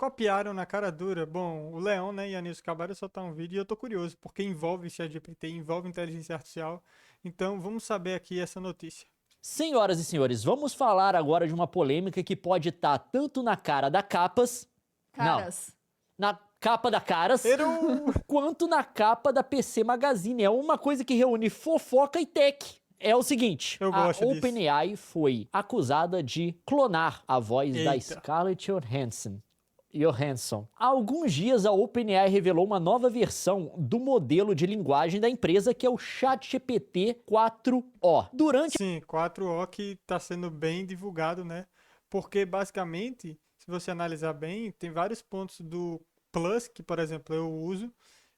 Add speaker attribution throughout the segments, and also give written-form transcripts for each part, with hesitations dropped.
Speaker 1: Copiaram na cara dura. Bom, o Leão, né, e a Nilce acabaram de soltar um vídeo e eu tô curioso, porque envolve ChatGPT, envolve inteligência artificial. Então, vamos saber aqui essa notícia.
Speaker 2: Senhoras e senhores, vamos falar agora de uma polêmica que pode estar tanto na cara da Capas...
Speaker 3: Caras.
Speaker 2: Não, na capa da Caras, quanto na capa da PC Magazine. É uma coisa que reúne fofoca e tech. É o seguinte,
Speaker 1: Eu
Speaker 2: a
Speaker 1: gosto disso.
Speaker 2: OpenAI foi acusada de clonar a voz da
Speaker 1: Eita.
Speaker 2: Scarlett Johansson. Há alguns dias, a OpenAI revelou uma nova versão do modelo de linguagem da empresa, que é o ChatGPT 4o. Durante
Speaker 1: Sim, 4O que tá sendo bem divulgado, né? Porque, basicamente, se você analisar bem, tem vários pontos do Plus, que, por exemplo, eu uso,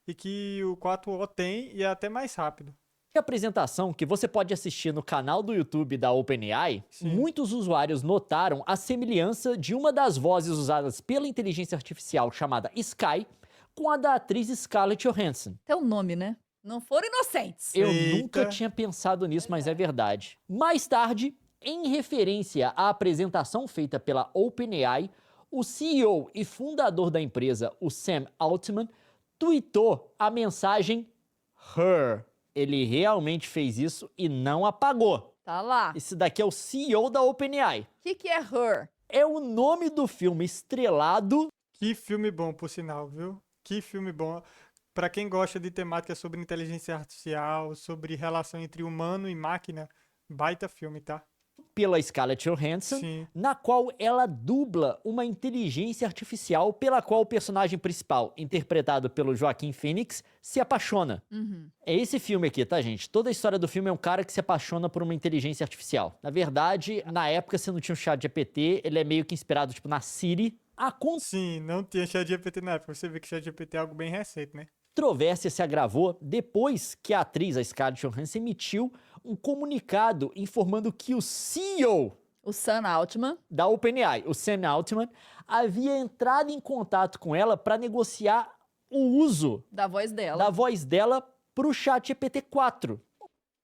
Speaker 1: e que o 4O tem e é até mais rápido.
Speaker 2: a apresentação, que você pode assistir no canal do YouTube da OpenAI, muitos usuários notaram a semelhança de uma das vozes usadas pela inteligência artificial chamada Sky com a da atriz Scarlett Johansson.
Speaker 3: Até o nome, né? Não foram inocentes.
Speaker 2: Eu
Speaker 1: Eita.
Speaker 2: nunca tinha pensado nisso, mas é verdade. Mais tarde, em referência à apresentação feita pela OpenAI, o CEO e fundador da empresa, o Sam Altman, tweetou a mensagem Her. Ele realmente fez isso e não apagou.
Speaker 3: Tá lá.
Speaker 2: Esse daqui é o CEO da OpenAI.
Speaker 3: O que é Her?
Speaker 2: É o nome do filme estrelado.
Speaker 1: Que filme bom, por sinal, viu? Que filme bom. Pra quem gosta de temática sobre inteligência artificial, sobre relação entre humano e máquina, baita filme, tá?
Speaker 2: Pela Scarlett Johansson,
Speaker 1: Sim.
Speaker 2: na qual ela dubla uma inteligência artificial pela qual o personagem principal, interpretado pelo Joaquin Phoenix, se apaixona. É esse filme aqui, tá, gente? Toda a história do filme é um cara que se apaixona por uma inteligência artificial. Na verdade, na época, você não tinha o ChatGPT, ele é meio que inspirado, tipo, na Siri. A
Speaker 1: Sim, não tinha ChatGPT na época. Você vê que ChatGPT é algo bem recente, né?
Speaker 2: controvérsia se agravou depois que a atriz, a Scarlett Johansson, emitiu um comunicado informando que o CEO
Speaker 3: O Sam Altman.
Speaker 2: da OpenAI, o Sam Altman, havia entrado em contato com ela para negociar o uso
Speaker 3: Da voz dela.
Speaker 2: da voz dela pro ChatGPT 4.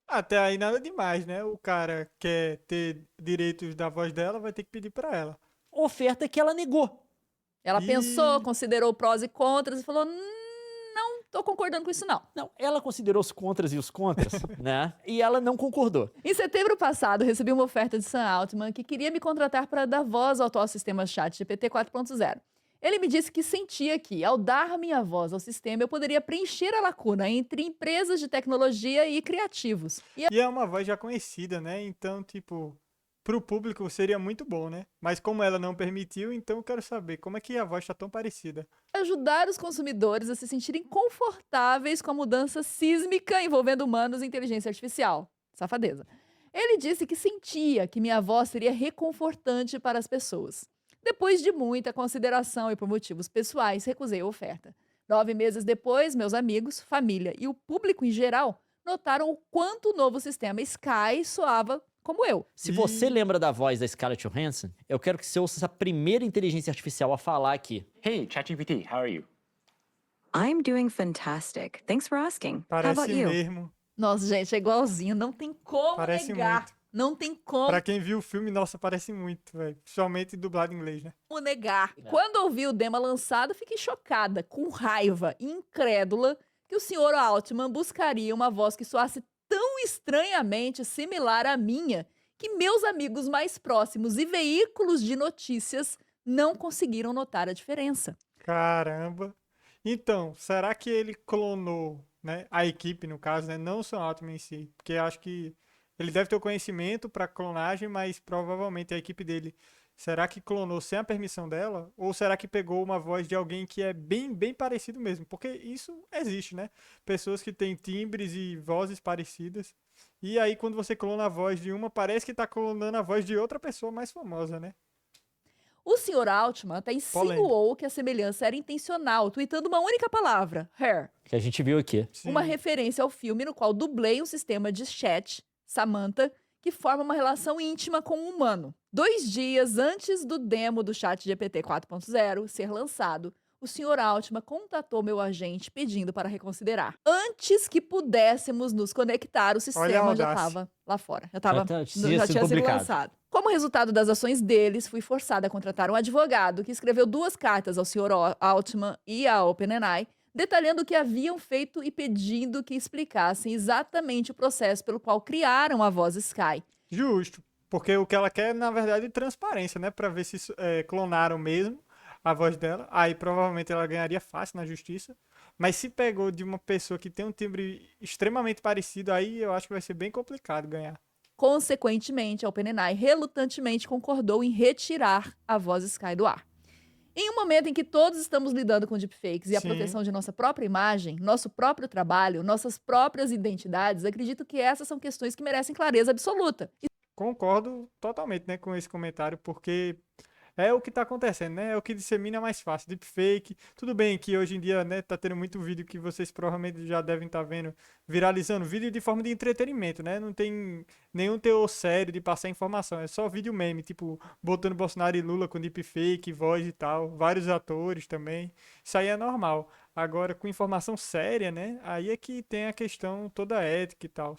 Speaker 1: Até aí nada demais, né? O cara quer ter direitos da voz dela, vai ter que pedir pra ela.
Speaker 2: Oferta que ela negou.
Speaker 3: Ela
Speaker 1: Ih.
Speaker 3: pensou, considerou prós e contras e falou: não tô concordando com isso não.
Speaker 2: Não, ela considerou os contras e os contras, né? E ela não concordou.
Speaker 3: Em setembro passado, recebi uma oferta de Sam Altman que queria me contratar para dar voz ao atual sistema ChatGPT 4.0. Ele me disse que sentia que, ao dar minha voz ao sistema, eu poderia preencher a lacuna entre empresas de tecnologia e criativos.
Speaker 1: E é uma voz já conhecida, né? Então, tipo, pro público seria muito bom, né? Mas como ela não permitiu, então eu quero saber como é que a voz tá tão parecida.
Speaker 3: Ajudar os consumidores a se sentirem confortáveis com a mudança sísmica envolvendo humanos e inteligência artificial. Safadeza. Ele disse que sentia que minha voz seria reconfortante para as pessoas. Depois de muita consideração e por motivos pessoais, recusei a oferta. 9 meses depois, meus amigos, família e o público em geral notaram o quanto o novo sistema Sky soava como eu.
Speaker 2: Se você lembra da voz da Scarlett Johansson, eu quero que você ouça essa primeira inteligência artificial a falar aqui.
Speaker 4: Hey, ChatGPT, how are you?
Speaker 5: I'm doing fantastic. Thanks for asking. How
Speaker 1: Parece
Speaker 5: about you?
Speaker 1: mesmo.
Speaker 3: Nossa, gente, é igualzinho. Não tem como
Speaker 1: Parece
Speaker 3: negar.
Speaker 1: muito.
Speaker 3: Não tem como
Speaker 1: Pra quem viu o filme, nossa, parece muito, velho. Principalmente dublado em inglês, né?
Speaker 3: negar. Quando ouvi o demo lançado, fiquei chocada, com raiva e incrédula que o Sr. Altman buscaria uma voz que soasse tão estranhamente similar à minha que meus amigos mais próximos e veículos de notícias não conseguiram notar a diferença.
Speaker 1: Caramba. Então, será que ele clonou, né? A equipe, no caso, né? Não o Sam Altman em si. Porque eu acho que ele deve ter o conhecimento para clonagem, mas provavelmente a equipe dele, será que clonou sem a permissão dela? Ou será que pegou uma voz de alguém que é bem, bem parecido mesmo? Porque isso existe, né? Pessoas que têm timbres e vozes parecidas. E aí, quando você clona a voz de uma, parece que tá clonando a voz de outra pessoa mais famosa, né?
Speaker 3: O Sr. Altman até insinuou que a semelhança era intencional, tweetando uma única palavra, her,
Speaker 2: Que a gente viu aqui.
Speaker 1: Sim.
Speaker 3: uma referência ao filme no qual dublei um sistema de chat, Samantha, que forma uma relação íntima com o humano. 2 dias antes do demo do ChatGPT 4.0 ser lançado, o Sr. Altman contatou meu agente pedindo para reconsiderar. Antes que pudéssemos nos conectar, o
Speaker 1: Olha a
Speaker 3: sistema já
Speaker 1: audácia.
Speaker 3: estava lá fora. Já
Speaker 2: Já tinha
Speaker 3: tinha sido
Speaker 2: publicado.
Speaker 3: lançado. Como resultado das ações deles, fui forçada a contratar um advogado que escreveu 2 cartas ao Sr. Altman e à OpenAI, detalhando o que haviam feito e pedindo que explicassem exatamente o processo pelo qual criaram a voz Sky.
Speaker 1: Justo. Porque o que ela quer, na verdade, é transparência, né? Pra ver se clonaram mesmo a voz dela. Aí provavelmente ela ganharia fácil na justiça. Mas se pegou de uma pessoa que tem um timbre extremamente parecido, aí eu acho que vai ser bem complicado ganhar.
Speaker 3: Consequentemente, a OpenAI relutantemente concordou em retirar a voz Sky do ar. Em um momento em que todos estamos lidando com deepfakes e a
Speaker 1: Sim.
Speaker 3: proteção de nossa própria imagem, nosso próprio trabalho, nossas próprias identidades, acredito que essas são questões que merecem clareza absoluta.
Speaker 1: Concordo totalmente, né, com esse comentário, porque é o que tá acontecendo, né? É o que dissemina mais fácil. Deepfake. Tudo bem que hoje em dia, né, tá tendo muito vídeo que vocês provavelmente já devem estar vendo viralizando. Vídeo de forma de entretenimento, né? Não tem nenhum teor sério de passar informação. É só vídeo meme, tipo, botando Bolsonaro e Lula com deepfake, voz e tal. Vários atores também. Isso aí é normal. Agora, com informação séria, né? Aí é que tem a questão toda ética e tal.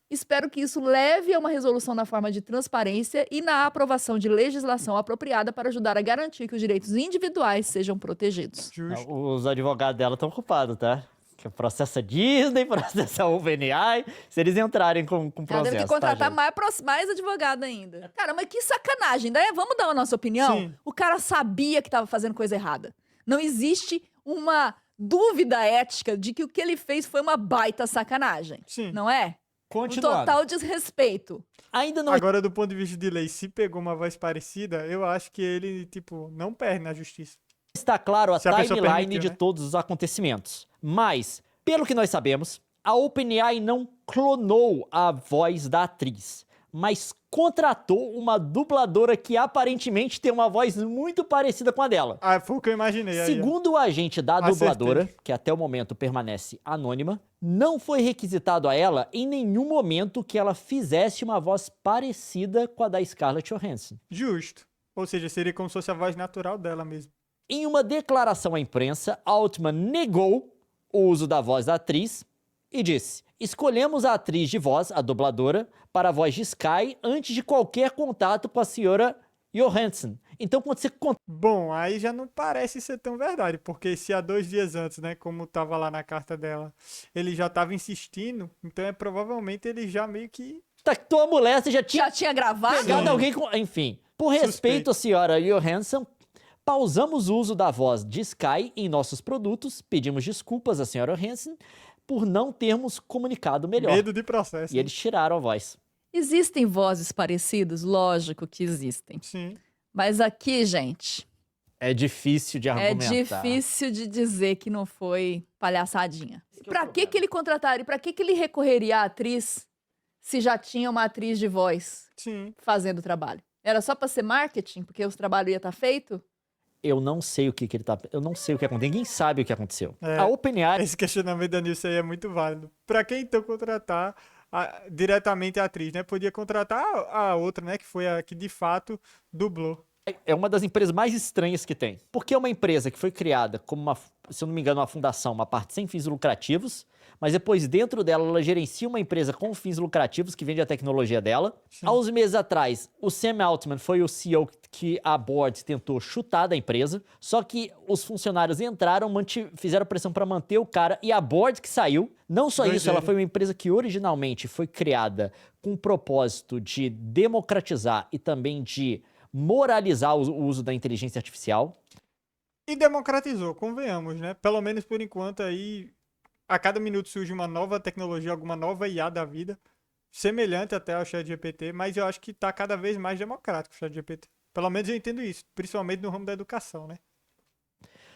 Speaker 3: Espero que isso leve a uma resolução na forma de transparência e na aprovação de legislação apropriada para ajudar a garantir que os direitos individuais sejam protegidos.
Speaker 1: Justo.
Speaker 2: Os advogados dela estão ocupados, tá? Que processa Disney, processa OpenAI, se eles entrarem com
Speaker 3: Ela
Speaker 2: processo,
Speaker 3: deve ter que contratar
Speaker 2: tá,
Speaker 3: mais advogado ainda. Cara, mas que sacanagem, né? Vamos dar a nossa opinião?
Speaker 1: Sim.
Speaker 3: O cara sabia que estava fazendo coisa errada. Não existe uma dúvida ética de que o que ele fez foi uma baita sacanagem.
Speaker 1: Sim.
Speaker 3: Não é? Um
Speaker 2: Continuando.
Speaker 3: total desrespeito.
Speaker 2: Ainda não
Speaker 1: Agora, do ponto de vista de lei, se pegou uma voz parecida, eu acho que ele, tipo, não perde na justiça.
Speaker 2: está claro a
Speaker 1: Se a pessoa
Speaker 2: timeline
Speaker 1: permitiu,
Speaker 2: de
Speaker 1: né?
Speaker 2: todos os acontecimentos. Mas, pelo que nós sabemos, a OpenAI não clonou a voz da atriz, mas contratou uma dubladora que aparentemente tem uma voz muito parecida com a dela.
Speaker 1: Ah, foi o que eu imaginei aí. ó.
Speaker 2: Segundo o agente da
Speaker 1: Acertei.
Speaker 2: dubladora, que até o momento permanece anônima, não foi requisitado a ela em nenhum momento que ela fizesse uma voz parecida com a da Scarlett Johansson.
Speaker 1: Justo. Ou seja, seria como se fosse a voz natural dela mesmo.
Speaker 2: Em uma declaração à imprensa, Altman negou o uso da voz da atriz e disse: escolhemos a atriz de voz, a dubladora, para a voz de Sky antes de qualquer contato com a senhora Johansson. Então, quando você
Speaker 1: Bom, aí já não parece ser tão verdade, porque se há 2 dias antes, né, como tava lá na carta dela, ele já tava insistindo, então provavelmente ele já meio que...
Speaker 2: contactou a mulher, você já tinha
Speaker 3: Já tinha gravado?
Speaker 2: pegado
Speaker 1: Sim.
Speaker 2: alguém com... Enfim, por respeito
Speaker 1: Suspeito.
Speaker 2: à senhora Johansson, pausamos o uso da voz de Sky em nossos produtos, pedimos desculpas à senhora Johansson por não termos comunicado melhor.
Speaker 1: Medo de processo.
Speaker 2: E eles tiraram a voz.
Speaker 3: Existem vozes parecidas? Lógico que existem.
Speaker 1: Sim.
Speaker 3: Mas aqui, gente,
Speaker 2: É difícil de
Speaker 3: é
Speaker 2: argumentar.
Speaker 3: difícil de dizer que não foi palhaçadinha. Pra que ele contrataria? Pra que ele recorreria à atriz se já tinha uma atriz de voz
Speaker 1: Sim.
Speaker 3: fazendo o trabalho? Era só pra ser marketing? Porque o trabalho ia estar feito?
Speaker 2: Eu não sei o que ele tá... Eu não sei o que aconteceu. Ninguém sabe o que aconteceu.
Speaker 1: É.
Speaker 2: A OpenAI...
Speaker 1: Esse questionamento da Nilce aí é muito válido. Pra que então contratar diretamente a atriz, né? Podia contratar a outra, né? Que foi a que de fato dublou.
Speaker 2: É uma das empresas mais estranhas que tem. Porque é uma empresa que foi criada como uma, se eu não me engano, uma fundação, uma parte sem fins lucrativos, mas depois dentro dela ela gerencia uma empresa com fins lucrativos que vende a tecnologia dela.
Speaker 1: Sim.
Speaker 2: Há uns meses atrás, o Sam Altman foi o CEO que a board tentou chutar da empresa, só que os funcionários entraram, fizeram pressão para manter o cara e a board que saiu. Não só isso,
Speaker 1: Doideira.
Speaker 2: ela foi uma empresa que originalmente foi criada com o propósito de democratizar e também de moralizar o uso da inteligência artificial.
Speaker 1: E democratizou, convenhamos, né? Pelo menos por enquanto aí, a cada minuto surge uma nova tecnologia, alguma nova IA da vida, semelhante até ao ChatGPT, mas eu acho que tá cada vez mais democrático o ChatGPT. Pelo menos eu entendo isso, principalmente no ramo da educação, né?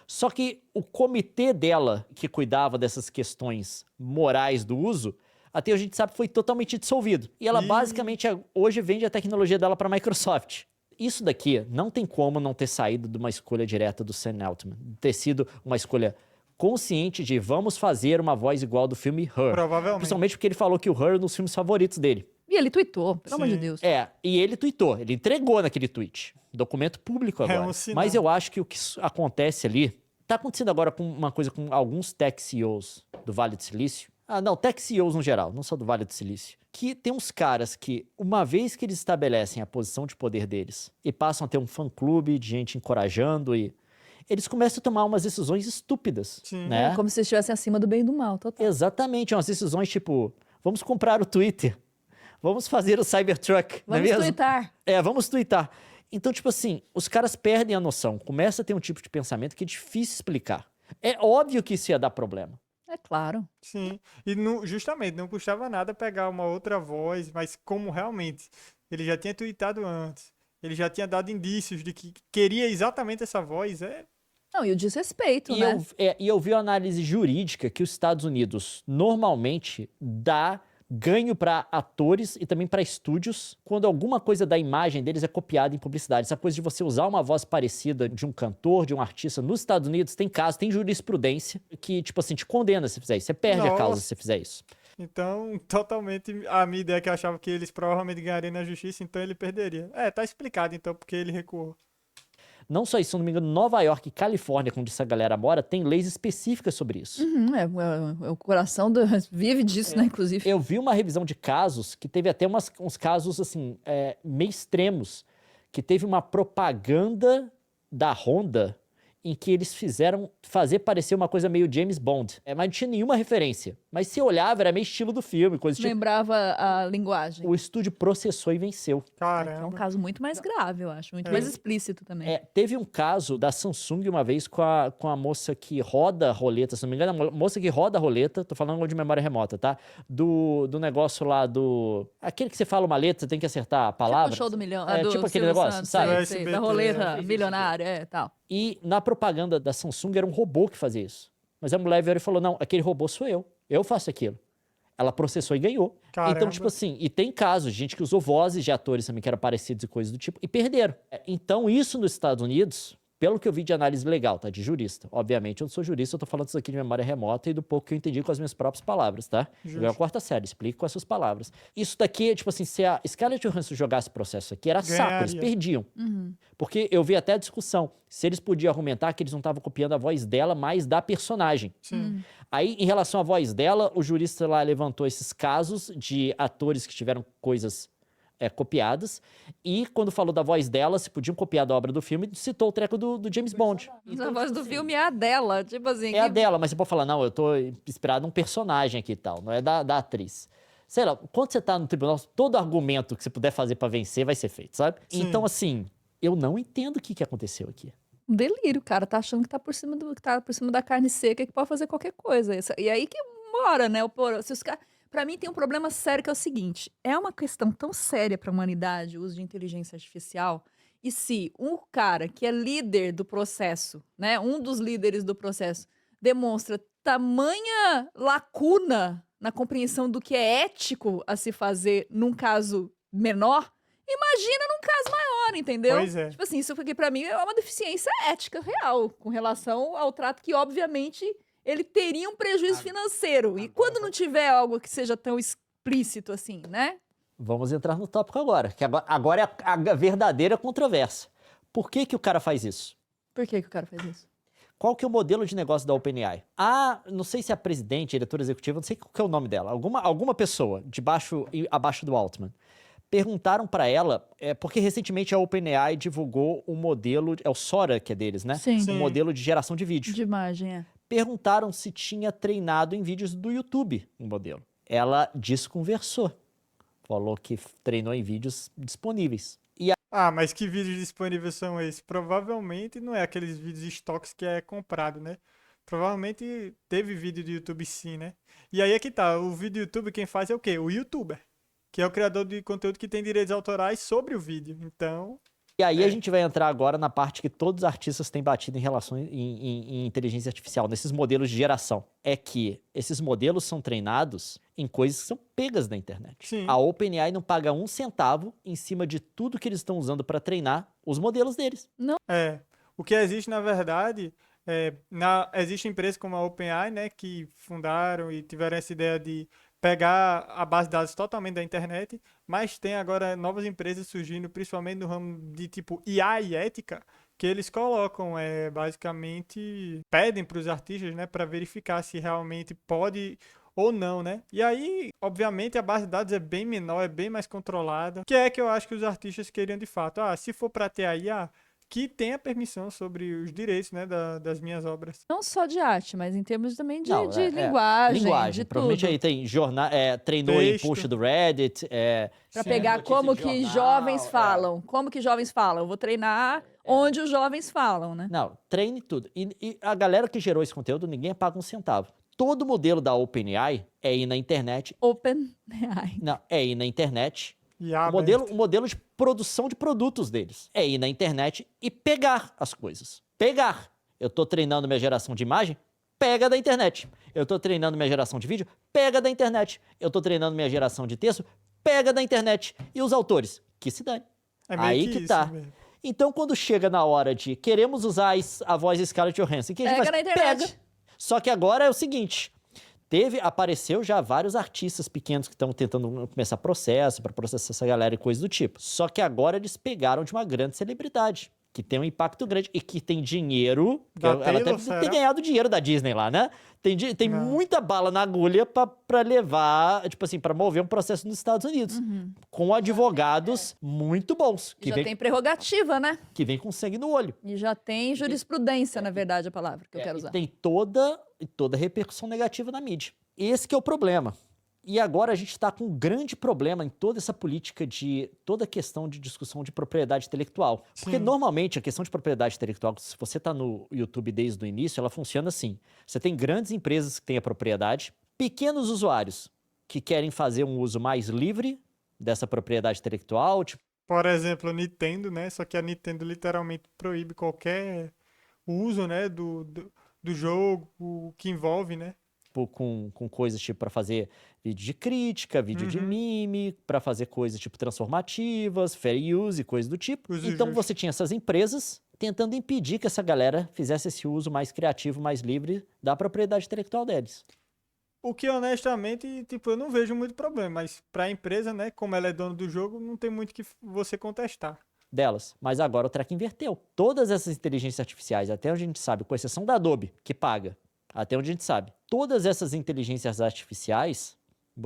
Speaker 2: Só que o comitê dela, que cuidava dessas questões morais do uso, até a gente sabe foi totalmente dissolvido. E ela
Speaker 1: Ih.
Speaker 2: basicamente hoje vende a tecnologia dela para a Microsoft. Isso daqui não tem como não ter saído de uma escolha direta do Sam Altman. Ter sido uma escolha consciente de vamos fazer uma voz igual do filme Her.
Speaker 1: Provavelmente.
Speaker 2: Principalmente porque ele falou que o Her é um dos filmes favoritos dele.
Speaker 3: E ele tweetou, pelo amor de
Speaker 1: Sim.
Speaker 3: Deus.
Speaker 2: E ele tweetou, ele entregou naquele tweet. Documento público agora.
Speaker 1: um sinal.
Speaker 2: Mas eu acho que o que acontece ali, tá acontecendo agora com uma coisa com alguns tech CEOs do Vale do Silício. Não, tech CEOs no geral, não só do Vale do Silício. Que tem uns caras que, uma vez que eles estabelecem a posição de poder deles e passam a ter um fã-clube de gente encorajando e eles começam a tomar umas decisões estúpidas,
Speaker 1: Sim.
Speaker 2: né?
Speaker 3: Como se estivessem acima do bem e do mal, total.
Speaker 2: Exatamente, umas decisões tipo, vamos comprar o Twitter, vamos fazer o Cybertruck, não é
Speaker 3: Vamos
Speaker 2: mesmo?
Speaker 3: twittar.
Speaker 2: Vamos twittar. Então, tipo assim, os caras perdem a noção, começa a ter um tipo de pensamento que é difícil explicar. É óbvio que isso ia dar problema.
Speaker 3: É claro.
Speaker 1: Sim. E justamente, não custava nada pegar uma outra voz, mas como realmente ele já tinha tweetado antes, ele já tinha dado indícios de que queria exatamente essa voz,
Speaker 3: Não, e o desrespeito, né?
Speaker 2: E eu vi a análise jurídica que os Estados Unidos normalmente dá ganho para atores e também para estúdios quando alguma coisa da imagem deles é copiada em publicidade. Essa coisa de você usar uma voz parecida de um cantor, de um artista nos Estados Unidos, tem caso, tem jurisprudência que, tipo assim, te condena se fizer isso. Você perde a causa
Speaker 1: Nossa.
Speaker 2: se você fizer isso.
Speaker 1: Então, totalmente a minha ideia que eu achava que eles provavelmente ganhariam na justiça, então ele perderia. Tá explicado então porque ele recuou.
Speaker 2: Não só isso, se não me engano, Nova York e Califórnia, onde essa galera mora, tem leis específicas sobre isso.
Speaker 3: É o coração vive disso, né, inclusive.
Speaker 2: Eu vi uma revisão de casos que teve até uns casos, assim, meio extremos, que teve uma propaganda da Honda em que eles fizeram fazer parecer uma coisa meio James Bond. Mas não tinha nenhuma referência. Mas se olhava, era meio estilo do filme, coisa tipo.
Speaker 3: Lembrava a linguagem.
Speaker 2: O estúdio processou e venceu.
Speaker 3: Que é um
Speaker 1: Caramba.
Speaker 3: caso muito mais grave, eu acho. Muito mais explícito também.
Speaker 2: Teve um caso da Samsung uma vez com a moça que roda a roleta, se não me engano, a moça que roda a roleta, tô falando de memória remota, tá? Do negócio lá do... Aquele que você fala uma letra, você tem que acertar a palavra.
Speaker 3: Tipo o show do milhão.
Speaker 2: Tipo
Speaker 3: do
Speaker 2: aquele
Speaker 3: Silvio
Speaker 2: negócio,
Speaker 3: Santos,
Speaker 2: sabe?
Speaker 3: sei,
Speaker 1: SBT,
Speaker 3: da roleta milionária, tal.
Speaker 2: E na propaganda da Samsung era um robô que fazia isso. Mas a mulher veio e falou, não, aquele robô sou eu. Eu faço aquilo. Ela processou e ganhou.
Speaker 1: Caramba.
Speaker 2: Então, tipo assim, e tem casos de gente que usou vozes de atores também que eram parecidos e coisas do tipo, e perderam. Então, isso nos Estados Unidos, pelo que eu vi de análise legal, tá? De jurista. Obviamente, eu não sou jurista, eu tô falando isso aqui de memória remota e do pouco que eu entendi com as minhas próprias palavras, tá? Eu é a quarta série, explico com as suas palavras. Isso daqui, tipo assim, se a Scarlett Johansson jogasse processo aqui, era saco, eles
Speaker 1: Ganharia.
Speaker 2: perdiam. Porque eu vi até a discussão, se eles podiam argumentar que eles não estavam copiando a voz dela, mas da personagem.
Speaker 1: Sim.
Speaker 2: Aí, em relação à voz dela, o jurista lá levantou esses casos de atores que tiveram coisas copiadas. E quando falou da voz dela, se podiam copiar da obra do filme, citou o treco do James Bond.
Speaker 3: A voz do filme é a dela, tipo assim.
Speaker 2: É a dela, mas você pode falar, não, eu tô inspirado num personagem aqui e tal, não é da atriz. Sei lá, quando você tá no tribunal, todo argumento que você puder fazer pra vencer vai ser feito, sabe?
Speaker 1: Sim.
Speaker 2: Então, assim, eu não entendo o que aconteceu aqui.
Speaker 3: Um delírio, cara. Tá achando que tá por cima da carne seca, que pode fazer qualquer coisa. E aí que mora, né? Se os caras... Pra mim tem um problema sério que é o seguinte: é uma questão tão séria pra humanidade o uso de inteligência artificial. E se um cara que é líder do processo, né? Um dos líderes do processo, demonstra tamanha lacuna na compreensão do que é ético a se fazer num caso menor, imagina num caso maior, entendeu?
Speaker 1: Pois é.
Speaker 3: Tipo assim, isso aqui pra mim é uma deficiência ética real, com relação ao trato que, obviamente, ele teria um prejuízo financeiro. E quando não tiver algo que seja tão explícito assim, né?
Speaker 2: Vamos entrar no tópico agora, que agora é a verdadeira controvérsia. Por que o cara faz isso?
Speaker 3: Por que o cara faz isso?
Speaker 2: Qual que é o modelo de negócio da OpenAI? Não sei se é a presidente, diretora executiva, não sei qual que é o nome dela. Alguma pessoa abaixo do Altman. Perguntaram para ela, porque recentemente a OpenAI divulgou um modelo, é o Sora que é deles, né?
Speaker 3: Sim.
Speaker 1: Sim.
Speaker 2: Um modelo de geração de vídeo.
Speaker 3: De imagem, é.
Speaker 2: Perguntaram se tinha treinado em vídeos do YouTube o modelo. Ela desconversou. Falou que treinou em vídeos disponíveis.
Speaker 1: Mas que vídeos disponíveis são esses? Provavelmente não é aqueles vídeos estoques que é comprado, né? Provavelmente teve vídeo do YouTube sim, né? E aí é que tá, o vídeo do YouTube quem faz é o quê? O YouTuber, que é o criador de conteúdo que tem direitos autorais sobre o vídeo. Então,
Speaker 2: E aí a gente vai entrar agora na parte que todos os artistas têm batido em relação em inteligência artificial, nesses modelos de geração. É que esses modelos são treinados em coisas que são pegas da internet.
Speaker 1: Sim.
Speaker 2: A OpenAI não paga um centavo em cima de tudo que eles estão usando para treinar os modelos deles.
Speaker 1: o que existe na verdade, existe empresas como a OpenAI, né, que fundaram e tiveram essa ideia de pegar a base de dados totalmente da internet, mas tem agora novas empresas surgindo, principalmente no ramo de tipo IA e ética, que eles colocam, basicamente, pedem para os artistas, né, para verificar se realmente pode ou não, né? E aí, obviamente, a base de dados é bem menor, é bem mais controlada, que é que eu acho que os artistas queriam de fato. Se for para ter a IA, que tenha permissão sobre os direitos, né, das minhas obras.
Speaker 3: Não só de arte, mas em termos também de
Speaker 2: Não,
Speaker 3: linguagem, de
Speaker 2: Provavelmente
Speaker 3: tudo.
Speaker 2: aí tem jornal, treinou em
Speaker 1: Texto.
Speaker 2: post do Reddit.
Speaker 3: Pra pegar
Speaker 2: notícia
Speaker 3: como
Speaker 2: de
Speaker 3: que
Speaker 2: jornal,
Speaker 3: jovens falam. Como que jovens falam. Eu vou treinar onde os jovens falam, né?
Speaker 2: Não, treine tudo. E a galera que gerou esse conteúdo, ninguém paga um centavo. Todo modelo da OpenAI é ir na internet.
Speaker 3: OpenAI.
Speaker 2: Não, é ir na internet.
Speaker 1: E
Speaker 2: O modelo de produção de produtos deles é ir na internet e pegar as coisas. Pegar. Eu tô treinando minha geração de imagem, pega da internet. Eu tô treinando minha geração de vídeo, pega da internet. Eu tô treinando minha geração de texto, pega da internet. E os autores? Que se dane.
Speaker 1: É meio
Speaker 2: Aí
Speaker 1: que
Speaker 2: que
Speaker 1: isso
Speaker 2: tá.
Speaker 1: mesmo.
Speaker 2: Então, quando chega na hora de queremos usar a voz de Scarlett Johansson, o que a gente
Speaker 3: Pega
Speaker 2: faz?
Speaker 3: na internet.
Speaker 2: Pega. Só que agora é o seguinte, apareceu já vários artistas pequenos que estão tentando começar processo para processar essa galera e coisa do tipo. Só que agora eles pegaram de uma grande celebridade, que tem um impacto grande e que tem dinheiro.
Speaker 1: Da
Speaker 2: Ela
Speaker 1: Taylor,
Speaker 2: deve
Speaker 1: será?
Speaker 2: ter ganhado dinheiro da Disney lá, né? Tem
Speaker 1: Não.
Speaker 2: muita bala na agulha pra levar, tipo assim, pra mover um processo nos Estados Unidos. Com advogados muito bons.
Speaker 3: E já tem prerrogativa, né?
Speaker 2: Que vem com sangue no olho.
Speaker 3: E já tem jurisprudência, na verdade, a palavra que eu quero
Speaker 2: E
Speaker 3: usar.
Speaker 2: tem toda repercussão negativa na mídia. Esse que é o problema. E agora a gente está com um grande problema em toda essa política toda a questão de discussão de propriedade intelectual. Porque
Speaker 1: Sim.
Speaker 2: normalmente a questão de propriedade intelectual, se você está no YouTube desde o início, ela funciona assim. Você tem grandes empresas que têm a propriedade, pequenos usuários que querem fazer um uso mais livre dessa propriedade intelectual, tipo,
Speaker 1: Por exemplo, a Nintendo, né? Só que a Nintendo literalmente proíbe qualquer uso, né, do jogo, o que envolve, né?
Speaker 2: com coisas tipo para fazer vídeo de crítica, vídeo de meme, para fazer coisas tipo transformativas, fair use, coisas do tipo.
Speaker 1: Uso
Speaker 2: Então
Speaker 1: justo.
Speaker 2: você tinha essas empresas tentando impedir que essa galera fizesse esse uso mais criativo, mais livre da propriedade intelectual deles.
Speaker 1: O que, honestamente, tipo, eu não vejo muito problema, mas pra empresa, né, como ela é dona do jogo, não tem muito que você contestar.
Speaker 2: Delas. Mas agora o treco inverteu. Todas essas inteligências artificiais, até onde a gente sabe, com exceção da Adobe, que paga, até onde a gente sabe, todas essas inteligências artificiais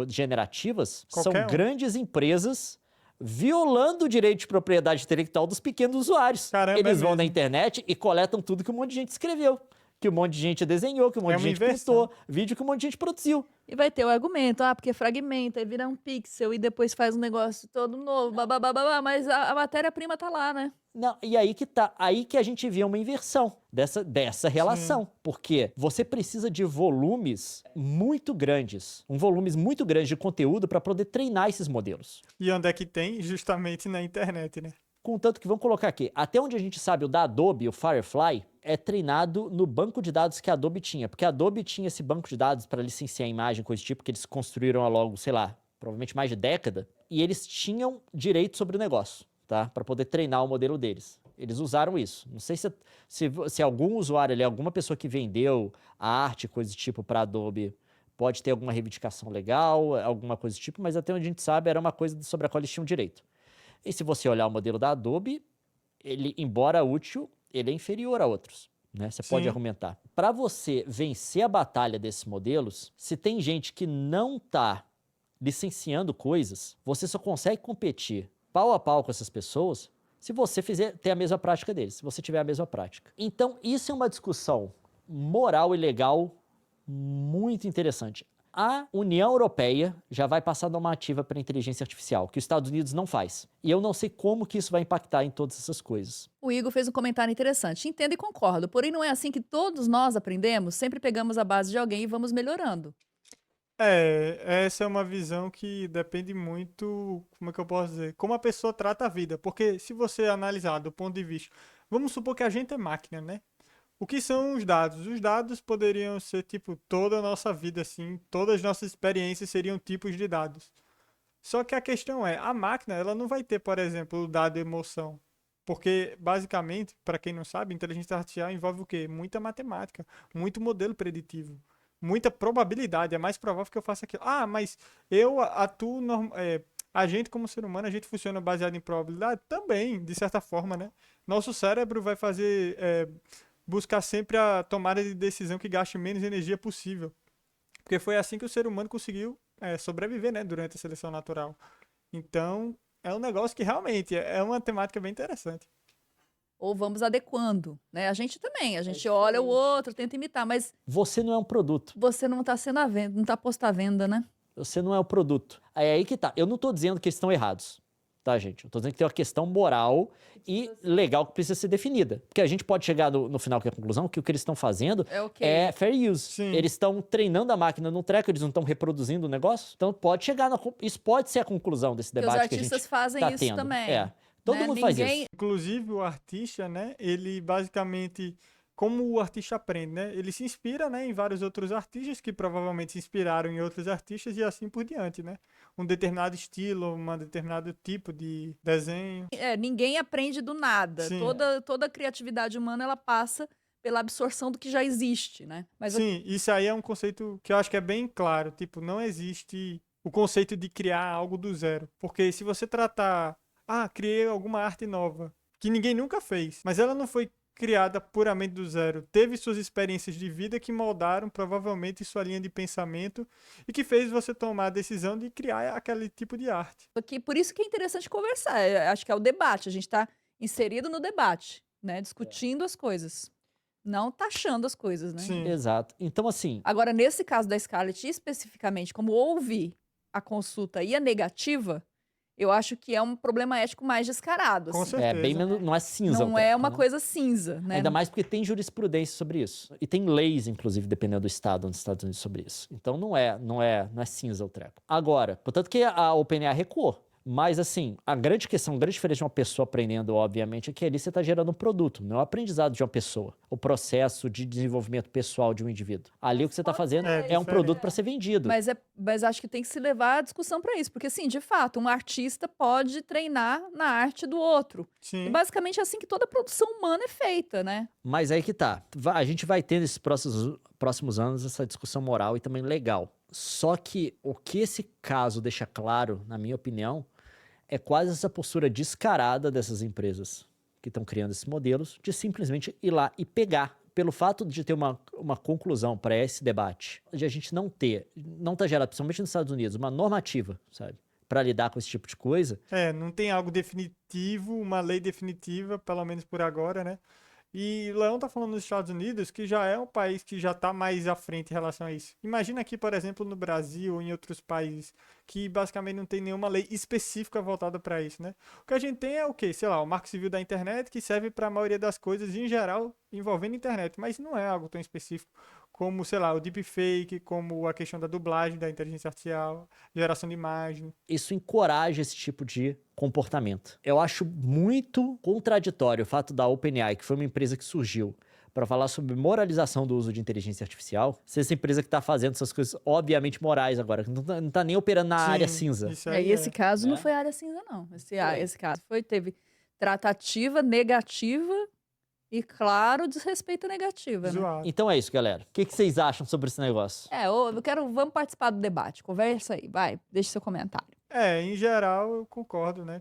Speaker 2: generativas são
Speaker 1: Qualquer um.
Speaker 2: grandes empresas violando o direito de propriedade intelectual dos pequenos usuários.
Speaker 1: Caramba,
Speaker 2: Eles
Speaker 1: é
Speaker 2: vão na
Speaker 1: mesmo.
Speaker 2: internet e coletam tudo que um monte de gente escreveu, que um monte de gente desenhou, que um monte
Speaker 1: É
Speaker 2: de
Speaker 1: uma
Speaker 2: gente
Speaker 1: inversão.
Speaker 2: postou, vídeo que um monte de gente produziu.
Speaker 3: E vai ter o argumento, porque fragmenta, aí vira um pixel e depois faz um negócio todo novo, babá, mas a matéria-prima tá lá, né?
Speaker 2: Não, e aí que tá, aí que a gente vê uma inversão dessa relação, porque você precisa de volumes muito grandes, volumes muito grandes de conteúdo para poder treinar esses modelos.
Speaker 1: E onde é que tem? Justamente na internet, né?
Speaker 2: Contanto que vamos colocar aqui, até onde a gente sabe, o da Adobe, o Firefly, é treinado no banco de dados que a Adobe tinha, porque a Adobe tinha esse banco de dados para licenciar a imagem, coisa do tipo, que eles construíram ao longo, sei lá, provavelmente mais de década, e eles tinham direito sobre o negócio, tá? Para poder treinar o modelo deles. Eles usaram isso. Não sei se algum usuário ali, alguma pessoa que vendeu a arte, coisa do tipo, para a Adobe, pode ter alguma reivindicação legal, alguma coisa do tipo, mas até onde a gente sabe, era uma coisa sobre a qual eles tinham direito. E se você olhar o modelo da Adobe, ele, embora útil, ele é inferior a outros, né? Você pode
Speaker 1: Sim.
Speaker 2: argumentar. Para você vencer a batalha desses modelos, se tem gente que não está licenciando coisas, você só consegue competir pau a pau com essas pessoas se você ter a mesma prática deles, se você tiver a mesma prática. Então, isso é uma discussão moral e legal muito interessante. A União Europeia já vai passar normativa para inteligência artificial, que os Estados Unidos não faz. E eu não sei como que isso vai impactar em todas essas coisas.
Speaker 3: O Igor fez um comentário interessante. Entendo e concordo, porém não é assim que todos nós aprendemos, sempre pegamos a base de alguém e vamos melhorando.
Speaker 1: Essa é uma visão que depende muito, como é que eu posso dizer, como a pessoa trata a vida. Porque se você analisar do ponto de vista, vamos supor que a gente é máquina, né? O que são os dados? Os dados poderiam ser, tipo, toda a nossa vida, assim, todas as nossas experiências seriam tipos de dados. Só que a questão é, a máquina, ela não vai ter, por exemplo, o dado emoção. Porque, basicamente, para quem não sabe, inteligência artificial envolve o quê? Muita matemática, muito modelo preditivo, muita probabilidade. É mais provável que eu faça aquilo. Mas eu atuo... a gente, como ser humano, a gente funciona baseado em probabilidade? Também, de certa forma, né? Nosso cérebro vai fazer... buscar sempre a tomada de decisão que gaste menos energia possível. Porque foi assim que o ser humano conseguiu sobreviver, né, durante a seleção natural. Então, é um negócio que realmente é uma temática bem interessante.
Speaker 3: Ou vamos adequando, né? A gente também, a gente olha o outro, tenta imitar, mas
Speaker 2: Você não é um produto.
Speaker 3: você não tá sendo à venda, não tá posto à venda, né?
Speaker 2: Você não é o produto. É aí que tá. Eu não tô dizendo que eles estão errados, tá, gente? Eu tô dizendo que tem uma questão moral e legal que precisa ser definida. Porque a gente pode chegar no final, que é a conclusão, que o que eles estão fazendo
Speaker 3: É ok.
Speaker 2: é fair use.
Speaker 1: Sim.
Speaker 2: Eles estão treinando a máquina no treco, eles não estão reproduzindo o negócio. Então pode chegar isso pode ser a conclusão desse
Speaker 3: Porque os
Speaker 2: debate que a gente
Speaker 3: artistas fazem
Speaker 2: tá
Speaker 3: isso
Speaker 2: tendo.
Speaker 3: também.
Speaker 2: Todo
Speaker 3: né?
Speaker 2: mundo faz
Speaker 3: Ninguém-
Speaker 2: isso.
Speaker 1: Inclusive, o artista, né, ele basicamente, como o artista aprende, né, ele se inspira, né, em vários outros artistas que provavelmente se inspiraram em outros artistas e assim por diante, né? Um determinado estilo, um determinado tipo de desenho.
Speaker 3: Ninguém aprende do nada.
Speaker 1: Sim.
Speaker 3: Toda a criatividade humana, ela passa pela absorção do que já existe, né? Mas
Speaker 1: Sim, isso aí é um conceito que eu acho que é bem claro. Tipo, não existe o conceito de criar algo do zero. Porque se você tratar, criei alguma arte nova, que ninguém nunca fez, mas ela não foi criada puramente do zero. Teve suas experiências de vida que moldaram provavelmente sua linha de pensamento e que fez você tomar a decisão de criar aquele tipo de arte.
Speaker 3: por isso que é interessante conversar. Acho que é o debate. A gente está inserido no debate, né? Discutindo as coisas. Não taxando as coisas, né?
Speaker 1: Sim.
Speaker 2: Exato. Então, assim,
Speaker 3: Agora, nesse caso da Scarlett, especificamente, como houve a consulta e a negativa, eu acho que é um problema ético mais descarado.
Speaker 1: Com
Speaker 3: assim.
Speaker 1: certeza.
Speaker 2: bem menos, não é cinza.
Speaker 3: Não
Speaker 2: o
Speaker 3: é
Speaker 2: treco,
Speaker 3: uma
Speaker 2: né?
Speaker 3: coisa cinza, né?
Speaker 2: Ainda mais porque tem jurisprudência sobre isso. E tem leis, inclusive, dependendo do estado nos Estados Unidos sobre isso. Então não é cinza o treco. Agora, portanto que a OpenAI recuou. Mas, assim, a grande questão, a grande diferença de uma pessoa aprendendo, obviamente, é que ali você está gerando um produto, não é o aprendizado de uma pessoa. O processo de desenvolvimento pessoal de um indivíduo. Ali o que você está fazendo
Speaker 1: É
Speaker 2: é um
Speaker 1: diferente.
Speaker 2: produto para ser vendido.
Speaker 3: Mas acho que tem que se levar a discussão para isso. Porque, assim, de fato, um artista pode treinar na arte do outro.
Speaker 1: Sim.
Speaker 3: E basicamente é assim que toda produção humana é feita, né?
Speaker 2: Mas aí que tá. A gente vai ter nesses próximos anos essa discussão moral e também legal. Só que o que esse caso deixa claro, na minha opinião, é quase essa postura descarada dessas empresas que estão criando esses modelos de simplesmente ir lá e pegar. Pelo fato de ter uma conclusão para esse debate, de a gente não tá gerado, principalmente nos Estados Unidos, uma normativa, sabe? Para lidar com esse tipo de coisa.
Speaker 1: Não tem algo definitivo, uma lei definitiva, pelo menos por agora, né? E o Leão tá falando nos Estados Unidos, que já é um país que já tá mais à frente em relação a isso. Imagina aqui, por exemplo, no Brasil ou em outros países, que basicamente não tem nenhuma lei específica voltada para isso, né? O que a gente tem é o quê? Sei lá, o Marco Civil da internet, que serve para a maioria das coisas, em geral, envolvendo a internet, mas não é algo tão específico como, sei lá, o deepfake, como a questão da dublagem, da inteligência artificial, geração de imagem.
Speaker 2: Isso encoraja esse tipo de comportamento. Eu acho muito contraditório o fato da OpenAI, que foi uma empresa que surgiu para falar sobre moralização do uso de inteligência artificial, ser essa empresa que está fazendo essas coisas obviamente morais agora, que não tá nem operando na área cinza.
Speaker 1: Isso
Speaker 3: E
Speaker 1: aí
Speaker 3: esse caso não
Speaker 2: né?
Speaker 3: foi área cinza, não. Esse caso teve tratativa negativa e, claro, desrespeito negativa, né?
Speaker 1: zoado.
Speaker 2: Então é isso, galera. O que vocês acham sobre esse negócio?
Speaker 3: Vamos participar do debate. Conversa aí, vai, deixa seu comentário.
Speaker 1: Em geral, eu concordo, né?